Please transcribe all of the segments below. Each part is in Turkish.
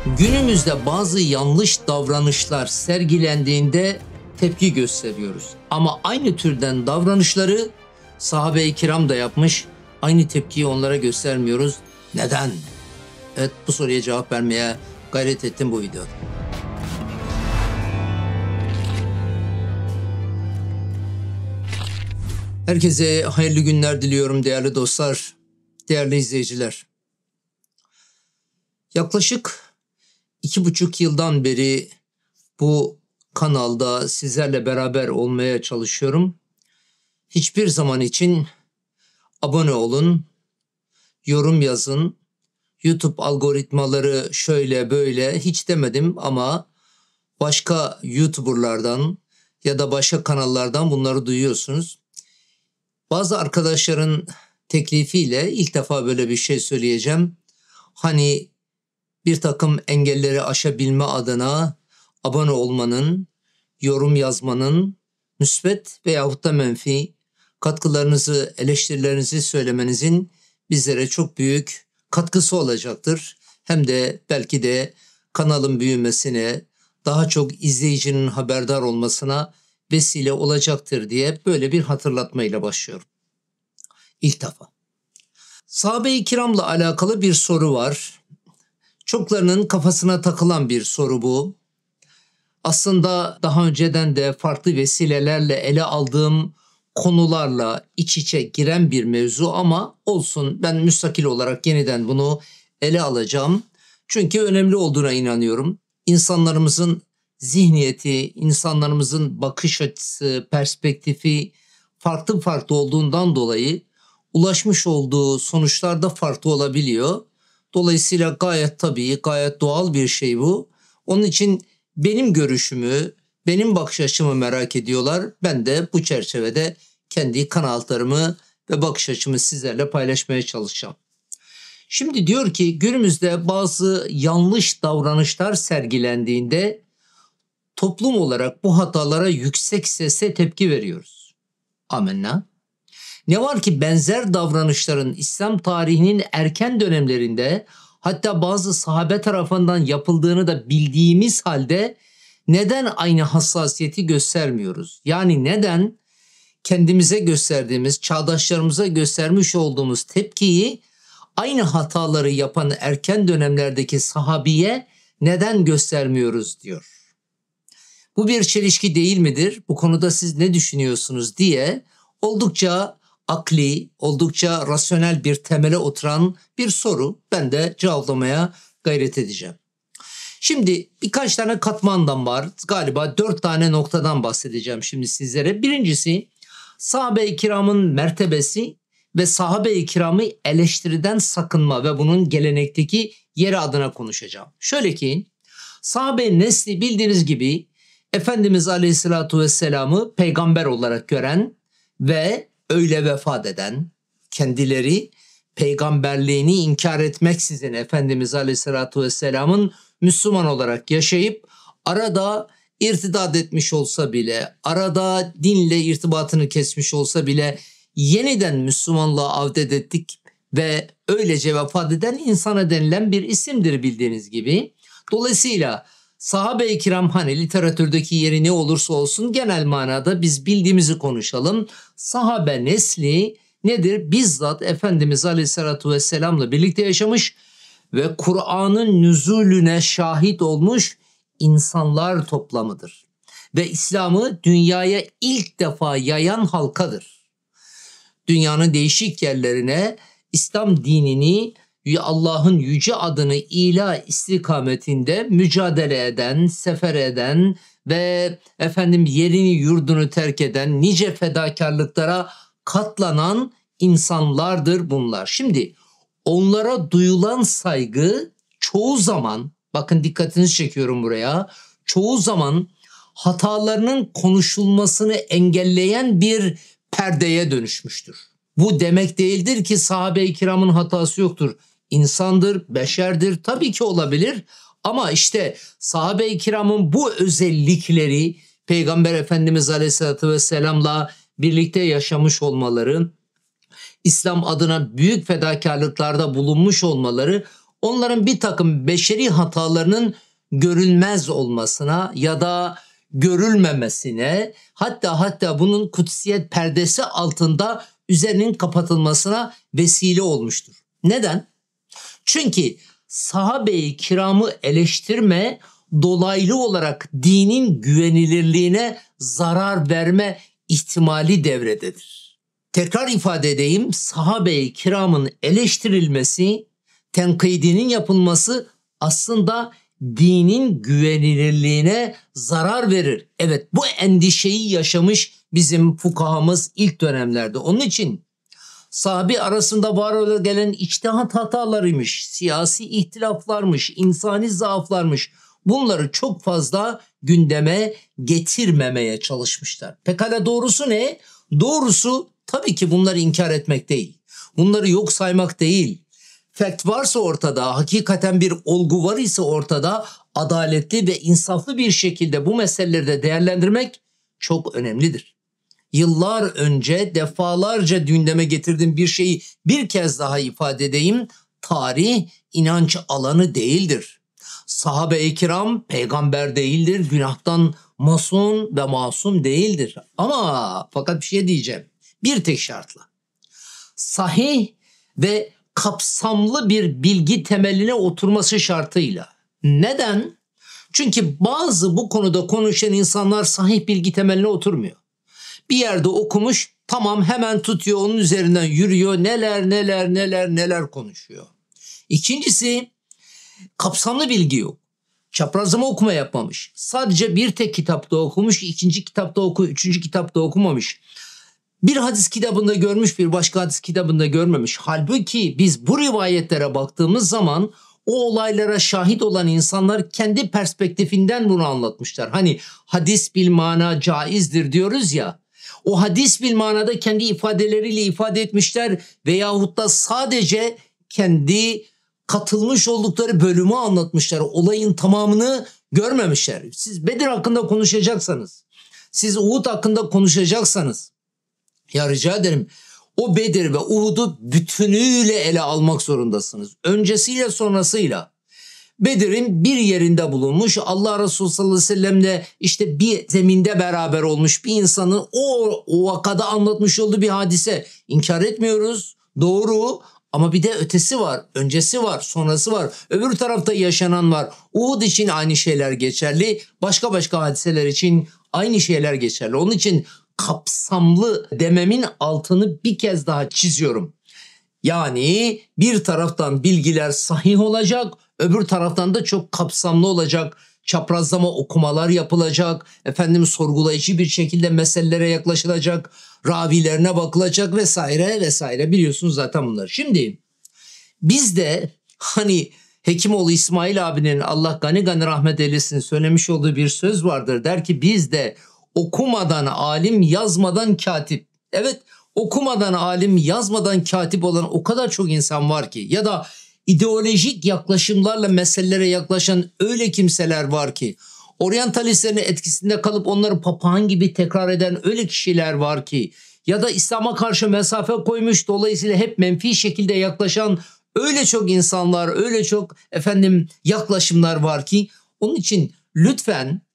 Günümüzde bazı yanlış davranışlar sergilendiğinde tepki gösteriyoruz. Ama aynı türden davranışları sahabe-i kiram da yapmış. Aynı tepkiyi onlara göstermiyoruz. Neden? Evet, bu soruya cevap vermeye gayret ettim bu videoda. Herkese hayırlı günler diliyorum değerli dostlar, değerli izleyiciler. Yaklaşık 2,5 yıldan beri bu kanalda sizlerle beraber olmaya çalışıyorum. Hiçbir zaman için abone olun, yorum yazın, YouTube algoritmaları şöyle böyle hiç demedim ama başka YouTuber'lardan ya da başka kanallardan bunları duyuyorsunuz. Bazı arkadaşların teklifiyle ilk defa böyle bir şey söyleyeceğim. Hani bir takım engelleri aşabilme adına abone olmanın, yorum yazmanın, müsbet veyahut da menfi katkılarınızı, eleştirilerinizi söylemenizin bizlere çok büyük katkısı olacaktır. Hem de belki de kanalın büyümesine, daha çok izleyicinin haberdar olmasına vesile olacaktır diye böyle bir hatırlatmayla başlıyorum. İlk defa. Sahabe-i kiramla alakalı bir soru var. Çoklarının kafasına takılan bir soru bu. Aslında daha önceden de farklı vesilelerle ele aldığım konularla iç içe giren bir mevzu ama olsun, ben müstakil olarak yeniden bunu ele alacağım. Çünkü önemli olduğuna inanıyorum. İnsanlarımızın zihniyeti, insanlarımızın bakış açısı, perspektifi farklı farklı olduğundan dolayı ulaşmış olduğu sonuçlar da farklı olabiliyor. Dolayısıyla gayet tabii, gayet doğal bir şey bu. Onun için benim görüşümü, benim bakış açımı merak ediyorlar. Ben de bu çerçevede kendi kanallarımı ve bakış açımı sizlerle paylaşmaya çalışacağım. Şimdi diyor ki günümüzde bazı yanlış davranışlar sergilendiğinde toplum olarak bu hatalara yüksek sesle tepki veriyoruz. Amenna. Ne var ki benzer davranışların İslam tarihinin erken dönemlerinde hatta bazı sahabe tarafından yapıldığını da bildiğimiz halde neden aynı hassasiyeti göstermiyoruz? Yani neden kendimize gösterdiğimiz, çağdaşlarımıza göstermiş olduğumuz tepkiyi aynı hataları yapan erken dönemlerdeki sahabiye neden göstermiyoruz diyor. Bu bir çelişki değil midir? Bu konuda siz ne düşünüyorsunuz diye oldukça akli, oldukça rasyonel bir temele oturan bir soru. Ben de cevaplamaya gayret edeceğim. Şimdi birkaç tane katmandan var. Galiba 4 tane noktadan bahsedeceğim şimdi sizlere. Birincisi sahabe-i kiramın mertebesi ve sahabe-i kiramı eleştiriden sakınma ve bunun gelenekteki yeri adına konuşacağım. Şöyle ki sahabe nesli bildiğiniz gibi Efendimiz Aleyhisselatü Vesselam'ı peygamber olarak gören ve öyle vefat eden, kendileri peygamberliğini inkar etmeksizin Efendimiz Aleyhisselatü Vesselam'ın Müslüman olarak yaşayıp arada irtidat etmiş olsa bile, arada dinle irtibatını kesmiş olsa bile yeniden Müslümanlığa avdet ettik ve öylece vefat eden insana denilen bir isimdir bildiğiniz gibi. Dolayısıyla sahabe-i kiram hani literatürdeki yeri ne olursa olsun genel manada biz bildiğimizi konuşalım. Sahabe nesli nedir? Bizzat Efendimiz Aleyhisselatü Vesselam'la birlikte yaşamış ve Kur'an'ın nüzulüne şahit olmuş insanlar toplamıdır. Ve İslam'ı dünyaya ilk defa yayan halkadır. Dünyanın değişik yerlerine İslam dinini Allah'ın yüce adını ilah istikametinde mücadele eden, sefer eden ve yerini yurdunu terk eden, nice fedakarlıklara katlanan insanlardır bunlar. Şimdi onlara duyulan saygı çoğu zaman, bakın dikkatinizi çekiyorum buraya, çoğu zaman hatalarının konuşulmasını engelleyen bir perdeye dönüşmüştür. Bu demek değildir ki sahabe-i kiramın hatası yoktur. İnsandır, beşerdir, tabii ki olabilir. Ama işte sahabe-i kiramın bu özellikleri Peygamber Efendimiz Aleyhisselatü Vesselam'la birlikte yaşamış olmaları, İslam adına büyük fedakarlıklarda bulunmuş olmaları onların bir takım beşeri hatalarının görülmez olmasına ya da görülmemesine, hatta bunun kutsiyet perdesi altında üzerinin kapatılmasına vesile olmuştur. Neden? Çünkü sahabe-i kiramı eleştirme dolaylı olarak dinin güvenilirliğine zarar verme ihtimali devrededir. Tekrar ifade edeyim, sahabe-i kiramın eleştirilmesi, tenkidinin yapılması aslında dinin güvenilirliğine zarar verir. Evet, bu endişeyi yaşamış bizim fukahamız ilk dönemlerde. Onun için sahabe arasında var gelen içtihat hatalarıymış, siyasi ihtilaflarmış, insani zaaflarmış. Bunları çok fazla gündeme getirmemeye çalışmışlar. Pekala doğrusu ne? Doğrusu tabii ki bunları inkar etmek değil. Bunları yok saymak değil. Fact varsa ortada, hakikaten bir olgu var ise ortada, adaletli ve insaflı bir şekilde bu meseleleri de değerlendirmek çok önemlidir. Yıllar önce defalarca gündeme getirdiğim bir şeyi bir kez daha ifade edeyim. Tarih inanç alanı değildir. Sahabe-i kiram peygamber değildir, günahtan masum ve masum değildir. Ama fakat bir şey diyeceğim. Bir tek şartla. Sahih ve kapsamlı bir bilgi temeline oturması şartıyla. Neden? Çünkü bazı bu konuda konuşan insanlar sahih bilgi temeline oturmuyor. Bir yerde okumuş, tamam hemen tutuyor, onun üzerinden yürüyor, neler konuşuyor. İkincisi, kapsamlı bilgi yok. Çaprazlama okuma yapmamış. Sadece bir tek kitapta okumuş, ikinci kitapta üçüncü kitapta okumamış. Bir hadis kitabında görmüş, bir başka hadis kitabında görmemiş. Halbuki biz bu rivayetlere baktığımız zaman o olaylara şahit olan insanlar kendi perspektifinden bunu anlatmışlar. Hani hadis bil mana caizdir diyoruz ya. O hadis bil manada kendi ifadeleriyle ifade etmişler veyahut da sadece kendi katılmış oldukları bölümü anlatmışlar. Olayın tamamını görmemişler. Siz Bedir hakkında konuşacaksanız, siz Uhud hakkında konuşacaksanız, ya rica ederim o Bedir ve Uhud'u bütünüyle ele almak zorundasınız. Öncesiyle sonrasıyla. Bedir'in bir yerinde bulunmuş, Allah Resulü sallallahu aleyhi ve sellemle işte bir zeminde beraber olmuş bir insanın o vakada anlatmış olduğu bir hadise. İnkar etmiyoruz, doğru, ama bir de ötesi var, öncesi var, sonrası var. Öbür tarafta yaşanan var. Uhud için aynı şeyler geçerli, başka hadiseler için aynı şeyler geçerli. Onun için kapsamlı dememin altını bir kez daha çiziyorum. Yani bir taraftan bilgiler sahih olacak, öbür taraftan da çok kapsamlı olacak. Çaprazlama okumalar yapılacak, sorgulayıcı bir şekilde meselelere yaklaşılacak, ravilerine bakılacak vesaire biliyorsunuz zaten bunları. Şimdi biz de hani Hekimoğlu İsmail abinin Allah gani rahmet eylesin söylemiş olduğu bir söz vardır. Der ki biz de okumadan alim, yazmadan katip. Evet, okumadan alim, yazmadan katip olan o kadar çok insan var ki, ya da ideolojik yaklaşımlarla meselelere yaklaşan öyle kimseler var ki, oryantalistlerin etkisinde kalıp onları papağan gibi tekrar eden öyle kişiler var ki, ya da İslam'a karşı mesafe koymuş, dolayısıyla hep menfi şekilde yaklaşan öyle çok insanlar, öyle çok yaklaşımlar var ki, onun için lütfen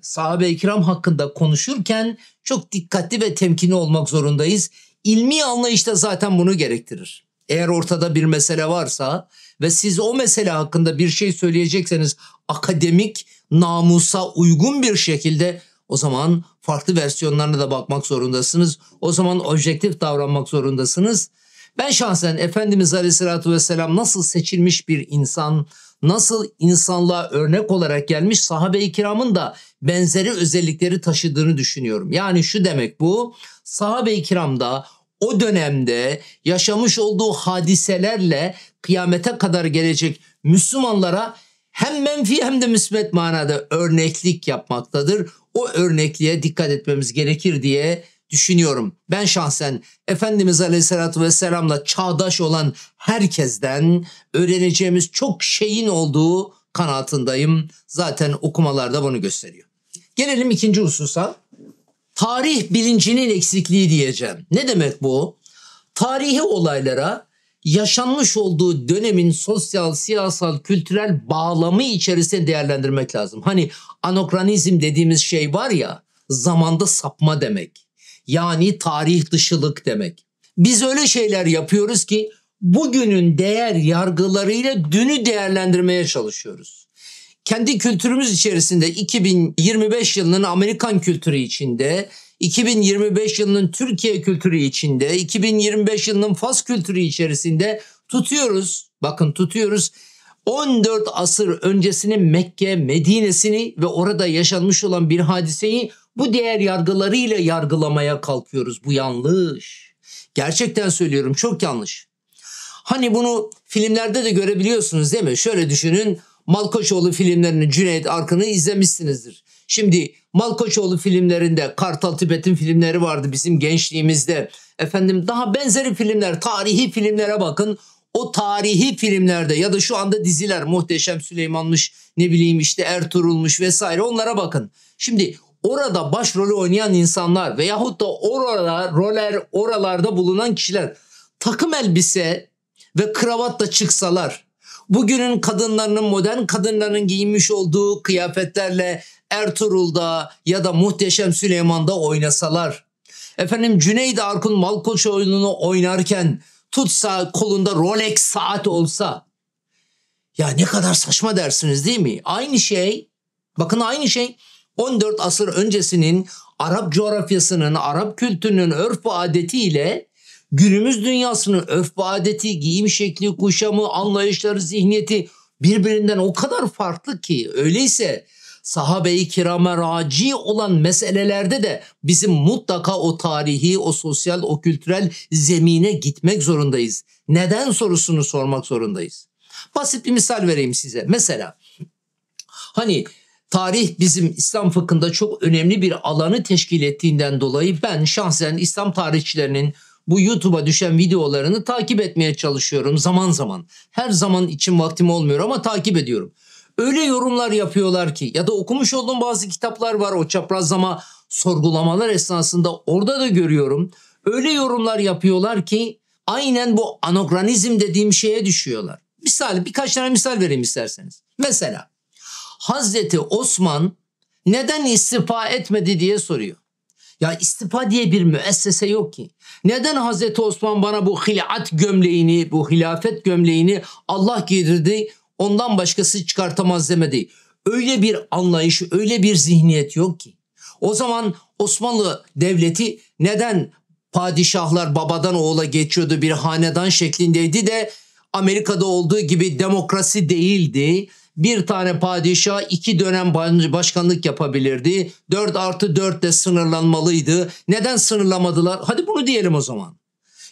sahabe-i kiram hakkında konuşurken çok dikkatli ve temkinli olmak zorundayız. İlmi anlayış da zaten bunu gerektirir. Eğer ortada bir mesele varsa ve siz o mesele hakkında bir şey söyleyecekseniz akademik namusa uygun bir şekilde, o zaman farklı versiyonlarına da bakmak zorundasınız. O zaman objektif davranmak zorundasınız. Ben şahsen Efendimiz Aleyhisselatü Vesselam nasıl seçilmiş bir insan, nasıl insanlığa örnek olarak gelmiş, sahabe-i kiramın da benzeri özellikleri taşıdığını düşünüyorum. Yani şu demek bu, sahabe-i kiramda o dönemde yaşamış olduğu hadiselerle kıyamete kadar gelecek Müslümanlara hem menfi hem de müsbet manada örneklik yapmaktadır. O örnekliğe dikkat etmemiz gerekir diye düşünüyorum. Ben şahsen Efendimiz Aleyhisselatü Vesselam'la çağdaş olan herkesten öğreneceğimiz çok şeyin olduğu kanaatindeyim. Zaten okumalar da bunu gösteriyor. Gelelim ikinci hususa. Tarih bilincinin eksikliği diyeceğim. Ne demek bu? Tarihi olaylara yaşanmış olduğu dönemin sosyal, siyasal, kültürel bağlamı içerisinde değerlendirmek lazım. Hani anokronizm dediğimiz şey var ya, zamanda sapma demek. Yani tarih dışılık demek. Biz öyle şeyler yapıyoruz ki bugünün değer yargılarıyla dünü değerlendirmeye çalışıyoruz. Kendi kültürümüz içerisinde 2025 yılının Amerikan kültürü içinde, 2025 yılının Türkiye kültürü içinde, 2025 yılının Fas kültürü içerisinde tutuyoruz. Bakın tutuyoruz. 14 asır öncesinin Mekke, Medine'sini ve orada yaşanmış olan bir hadiseyi bu değer yargılarıyla yargılamaya kalkıyoruz. Bu yanlış. Gerçekten söylüyorum, çok yanlış. Hani bunu filmlerde de görebiliyorsunuz değil mi? Şöyle düşünün. Malkoçoğlu filmlerini, Cüneyt Arkın'ı izlemişsinizdir. Şimdi Malkoçoğlu filmlerinde Kartal Tibet'in filmleri vardı bizim gençliğimizde. Efendim daha benzeri filmler, tarihi filmlere bakın. O tarihi filmlerde ya da şu anda diziler Muhteşem Süleyman'mış, ne bileyim işte Ertuğrul'muş vesaire, onlara bakın. Şimdi orada başrolü oynayan insanlar veyahut da oralarda bulunan kişiler takım elbise ve kravatla çıksalar, bugünün kadınlarının, modern kadınlarının giyinmiş olduğu kıyafetlerle Ertuğrul'da ya da Muhteşem Süleyman'da oynasalar, efendim Cüneyt Arkın Malkoçoğlu'nu oynarken tutsa kolunda Rolex saat olsa, ya ne kadar saçma dersiniz değil mi? Aynı şey, bakın aynı şey 14 asır öncesinin Arap coğrafyasının, Arap kültürünün örf ve adetiyle günümüz dünyasının örf ve adeti, giyim şekli, kuşamı, anlayışları, zihniyeti birbirinden o kadar farklı ki, öyleyse sahabe-i kirame raci olan meselelerde de bizim mutlaka o tarihi, o sosyal, o kültürel zemine gitmek zorundayız. Neden sorusunu sormak zorundayız. Basit bir misal vereyim size. Mesela hani tarih bizim İslam fıkhında çok önemli bir alanı teşkil ettiğinden dolayı ben şahsen İslam tarihçilerinin bu YouTube'a düşen videolarını takip etmeye çalışıyorum zaman zaman. Her zaman için vaktim olmuyor ama takip ediyorum. Öyle yorumlar yapıyorlar ki, ya da okumuş olduğum bazı kitaplar var, o çaprazlama sorgulamalar esnasında orada da görüyorum. Öyle yorumlar yapıyorlar ki aynen bu anokronizm dediğim şeye düşüyorlar. Birkaç tane misal vereyim isterseniz. Mesela Hazreti Osman neden istifa etmedi diye soruyor. Ya istifa diye bir müessese yok ki. Neden Hazreti Osman bana bu hilat gömleğini, bu hilafet gömleğini Allah giydirdi, ondan başkası çıkartamaz demedi. Öyle bir anlayış, öyle bir zihniyet yok ki. O zaman Osmanlı Devleti neden padişahlar babadan oğula geçiyordu, bir hanedan şeklindeydi de Amerika'da olduğu gibi demokrasi değildi. Bir tane padişah 2 dönem başkanlık yapabilirdi. 4+4 de sınırlanmalıydı. Neden sınırlamadılar? Hadi bunu diyelim o zaman.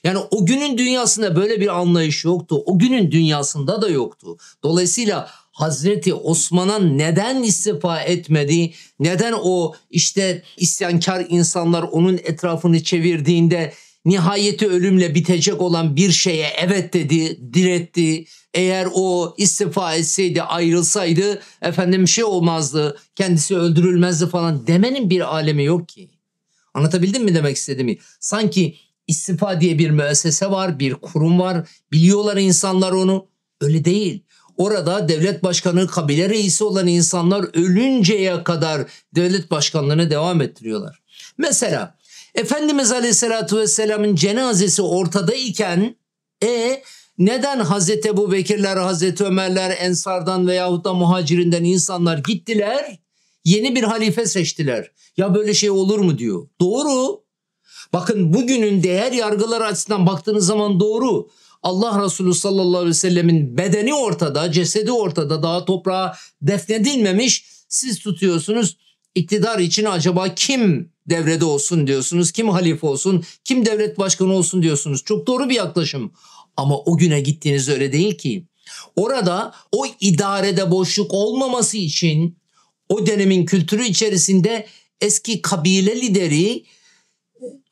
Yani o günün dünyasında böyle bir anlayış yoktu. O günün dünyasında da yoktu. Dolayısıyla Hazreti Osman'a neden istifa etmedi? Neden o işte isyankar insanlar onun etrafını çevirdiğinde nihayeti ölümle bitecek olan bir şeye evet dedi, diretti. Eğer o istifa etseydi, ayrılsaydı efendim şey olmazdı, kendisi öldürülmezdi falan demenin bir alemi yok ki. Anlatabildim mi demek istediğimi? Sanki istifa diye bir müessese var, bir kurum var. Biliyorlar insanlar onu. Öyle değil. Orada devlet başkanı, kabile reisi olan insanlar ölünceye kadar devlet başkanlığını devam ettiriyorlar. Mesela Efendimiz Aleyhisselatü Vesselam'ın cenazesi ortadayken neden Hazreti Ebubekirler, Hazreti Ömerler, Ensardan veyahut da Muhacirinden insanlar gittiler, yeni bir halife seçtiler. Ya böyle şey olur mu diyor. Doğru. Bakın bugünün değer yargıları açısından baktığınız zaman doğru. Allah Resulü sallallahu aleyhi ve sellemin bedeni ortada, cesedi ortada, daha toprağa defnedilmemiş. Siz tutuyorsunuz, iktidar için acaba kim devrede olsun diyorsunuz, kim halife olsun, kim devlet başkanı olsun diyorsunuz. Çok doğru bir yaklaşım. Ama o güne gittiğiniz öyle değil ki. Orada o idarede boşluk olmaması için o dönemin kültürü içerisinde eski kabile lideri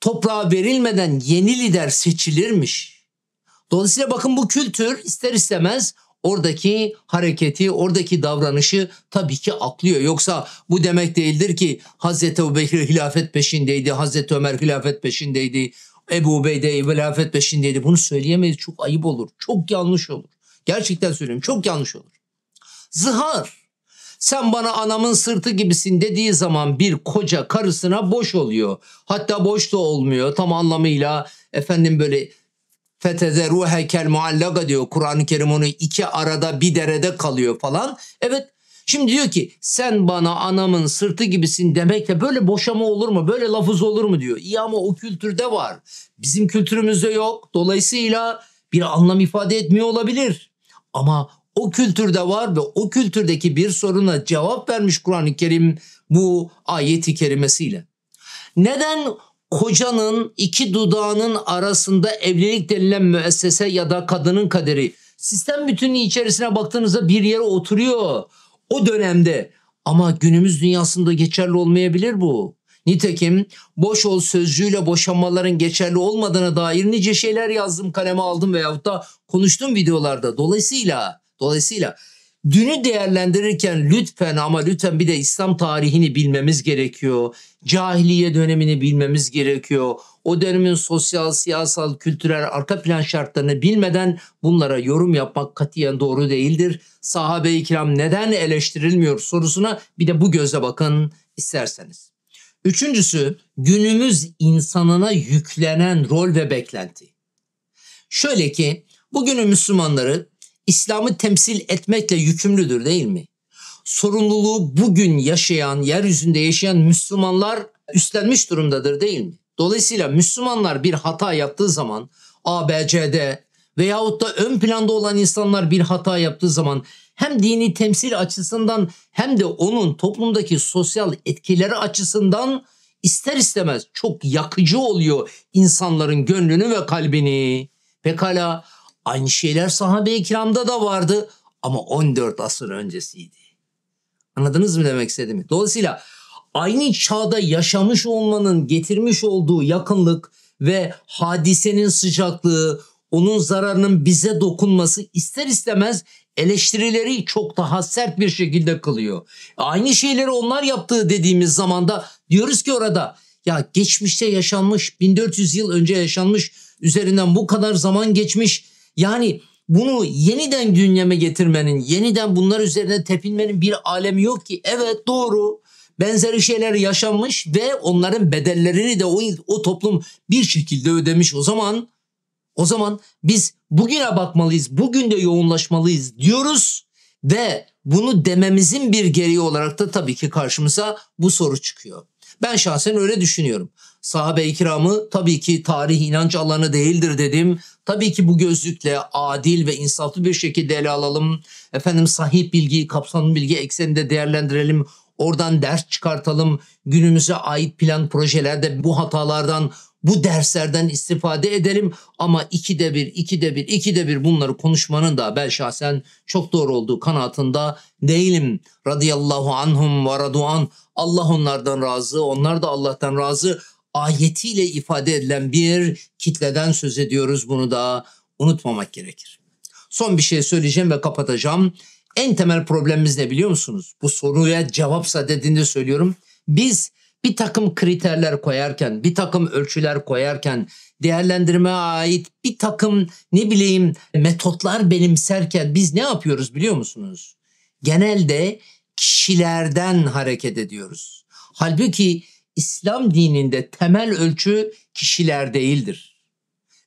toprağa verilmeden yeni lider seçilirmiş. Dolayısıyla bakın bu kültür ister istemez oradaki hareketi, oradaki davranışı tabii ki aklıyor. Yoksa bu demek değildir ki Hazreti Ebubekir hilafet peşindeydi, Hazreti Ömer hilafet peşindeydi. Ebu Ubeyde hilafet peşindeydi. Bunu söyleyemeyiz. Çok ayıp olur. Çok yanlış olur. Gerçekten söylüyorum. Çok yanlış olur. Zihar. Sen bana anamın sırtı gibisin dediği zaman bir koca karısına boş oluyor. Hatta boş da olmuyor. Tam anlamıyla böyle fetede ruhekel muallaga diyor. Kur'an-ı Kerim onu iki arada bir derede kalıyor falan. Evet. Şimdi diyor ki sen bana anamın sırtı gibisin demekle böyle boşama olur mu? Böyle lafız olur mu diyor. İyi ama o kültürde var. Bizim kültürümüzde yok. Dolayısıyla bir anlam ifade etmiyor olabilir. Ama o kültürde var ve o kültürdeki bir soruna cevap vermiş Kur'an-ı Kerim bu ayeti kerimesiyle. Neden kocanın iki dudağının arasında evlilik denilen müessese ya da kadının kaderi sistem bütünlüğü içerisine baktığınızda bir yere oturuyor o dönemde ama günümüz dünyasında geçerli olmayabilir bu. Nitekim boş ol sözcüğüyle boşanmaların geçerli olmadığına dair nice şeyler yazdım, kaleme aldım veyahut da konuştum videolarda. Dolayısıyla dünü değerlendirirken lütfen bir de İslam tarihini bilmemiz gerekiyor. Cahiliye dönemini bilmemiz gerekiyor. O dönemin sosyal, siyasal, kültürel arka plan şartlarını bilmeden bunlara yorum yapmak katiyen doğru değildir. Sahabe-i kiram neden eleştirilmiyor sorusuna bir de bu gözle bakın isterseniz. Üçüncüsü günümüz insanına yüklenen rol ve beklenti. Şöyle ki bugünün Müslümanları İslam'ı temsil etmekle yükümlüdür değil mi? Sorumluluğu bugün yaşayan, yeryüzünde yaşayan Müslümanlar üstlenmiş durumdadır değil mi? Dolayısıyla Müslümanlar bir hata yaptığı zaman ABC'de veyahut da ön planda olan insanlar bir hata yaptığı zaman hem dini temsil açısından hem de onun toplumdaki sosyal etkileri açısından ister istemez çok yakıcı oluyor insanların gönlünü ve kalbini. Pekala aynı şeyler sahabe-i kiramda da vardı ama 14 asır öncesiydi. Anladınız mı demek istediğimi? Dolayısıyla aynı çağda yaşamış olmanın getirmiş olduğu yakınlık ve hadisenin sıcaklığı, onun zararının bize dokunması ister istemez eleştirileri çok daha sert bir şekilde kılıyor. Aynı şeyleri onlar yaptığı dediğimiz zamanda diyoruz ki orada ya geçmişte yaşanmış 1400 yıl önce yaşanmış üzerinden bu kadar zaman geçmiş. Yani bunu yeniden gündeme getirmenin, yeniden bunlar üzerine tepinmenin bir alemi yok ki. Evet doğru. Benzeri şeyler yaşanmış ve onların bedellerini de o toplum bir şekilde ödemiş. O zaman biz bugüne bakmalıyız, bugün de yoğunlaşmalıyız diyoruz ve bunu dememizin bir gereği olarak da tabii ki karşımıza bu soru çıkıyor. Ben şahsen öyle düşünüyorum. Sahabe-i kiramı tabii ki tarih inanç alanı değildir dedim. Tabii ki bu gözlükle adil ve insaflı bir şekilde ele alalım. Sahih bilgi, kapsamlı bilgi ekseninde değerlendirelim. Oradan ders çıkartalım. Günümüze ait plan projelerde bu hatalardan, bu derslerden istifade edelim. Ama ikide bir bunları konuşmanın da ben şahsen çok doğru olduğu kanaatinde değilim. Radıyallahu anhum ve radu'an. Allah onlardan razı, onlar da Allah'tan razı ayetiyle ifade edilen bir kitleden söz ediyoruz. Bunu da unutmamak gerekir. Son bir şey söyleyeceğim ve kapatacağım. En temel problemimiz ne biliyor musunuz? Bu soruya cevapsa dediğinde söylüyorum. Biz bir takım kriterler koyarken, bir takım ölçüler koyarken, değerlendirmeye ait bir takım metotlar benimserken biz ne yapıyoruz biliyor musunuz? Genelde kişilerden hareket ediyoruz. Halbuki İslam dininde temel ölçü kişiler değildir.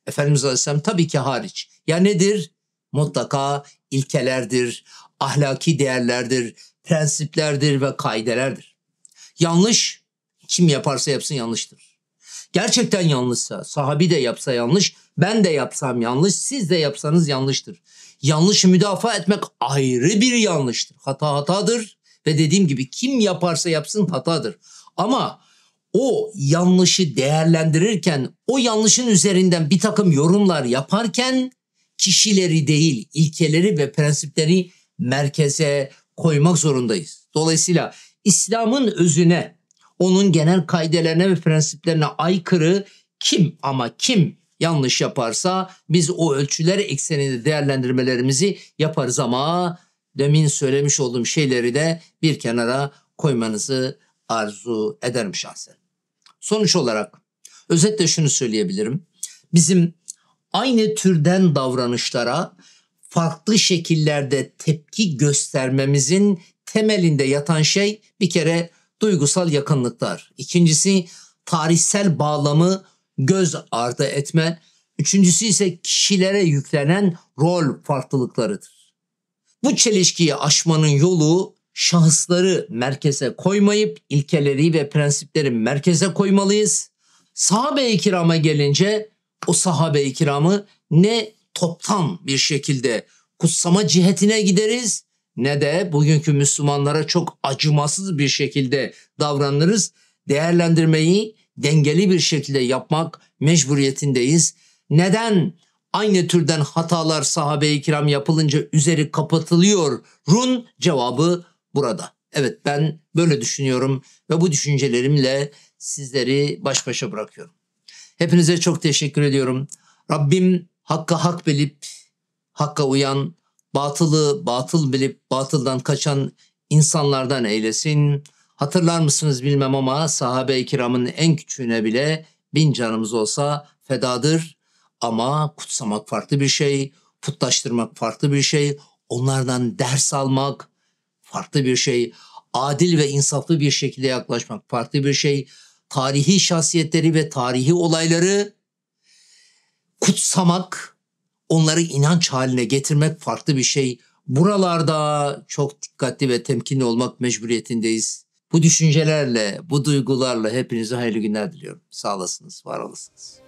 Efendimiz Aleyhisselam tabii ki hariç. Ya nedir? Mutlaka ilkelerdir, ahlaki değerlerdir, prensiplerdir ve kaidelerdir. Yanlış kim yaparsa yapsın yanlıştır. Gerçekten yanlışsa, sahabi de yapsa yanlış, ben de yapsam yanlış, siz de yapsanız yanlıştır. Yanlışı müdafaa etmek ayrı bir yanlıştır. Hata hatadır ve dediğim gibi kim yaparsa yapsın hatadır. Ama o yanlışı değerlendirirken, o yanlışın üzerinden bir takım yorumlar yaparken kişileri değil, ilkeleri ve prensipleri merkeze koymak zorundayız. Dolayısıyla İslam'ın özüne, onun genel kaidelerine ve prensiplerine aykırı kim yanlış yaparsa biz o ölçüler ekseninde değerlendirmelerimizi yaparız ama demin söylemiş olduğum şeyleri de bir kenara koymanızı arzu ederim şahsen. Sonuç olarak özetle şunu söyleyebilirim. Bizim aynı türden davranışlara farklı şekillerde tepki göstermemizin temelinde yatan şey bir kere duygusal yakınlıklar. İkincisi tarihsel bağlamı göz ardı etme. Üçüncüsü ise kişilere yüklenen rol farklılıklarıdır. Bu çelişkiyi aşmanın yolu şahısları merkeze koymayıp ilkeleri ve prensipleri merkeze koymalıyız. Sahabe-i kirama gelince o sahabe-i kiramı ne toptan bir şekilde kutsama cihetine gideriz ne de bugünkü Müslümanlara çok acımasız bir şekilde davranırız. Değerlendirmeyi dengeli bir şekilde yapmak mecburiyetindeyiz. Neden aynı türden hatalar sahabe-i kiram yapılınca üzeri kapatılıyor? Run cevabı burada. Evet, ben böyle düşünüyorum ve bu düşüncelerimle sizleri baş başa bırakıyorum. Hepinize çok teşekkür ediyorum. Rabbim hakka hak bilip hakka uyan, batılı batıl bilip batıldan kaçan insanlardan eylesin. Hatırlar mısınız bilmem ama sahabe-i kiramın en küçüğüne bile 1000 canımız olsa fedadır. Ama kutsamak farklı bir şey, putlaştırmak farklı bir şey, onlardan ders almak farklı bir şey, adil ve insaflı bir şekilde yaklaşmak farklı bir şey, tarihi şahsiyetleri ve tarihi olayları kutsamak, onları inanç haline getirmek farklı bir şey. Buralarda çok dikkatli ve temkinli olmak mecburiyetindeyiz. Bu düşüncelerle, bu duygularla hepinize hayırlı günler diliyorum. Sağ olasınız, var olasınız.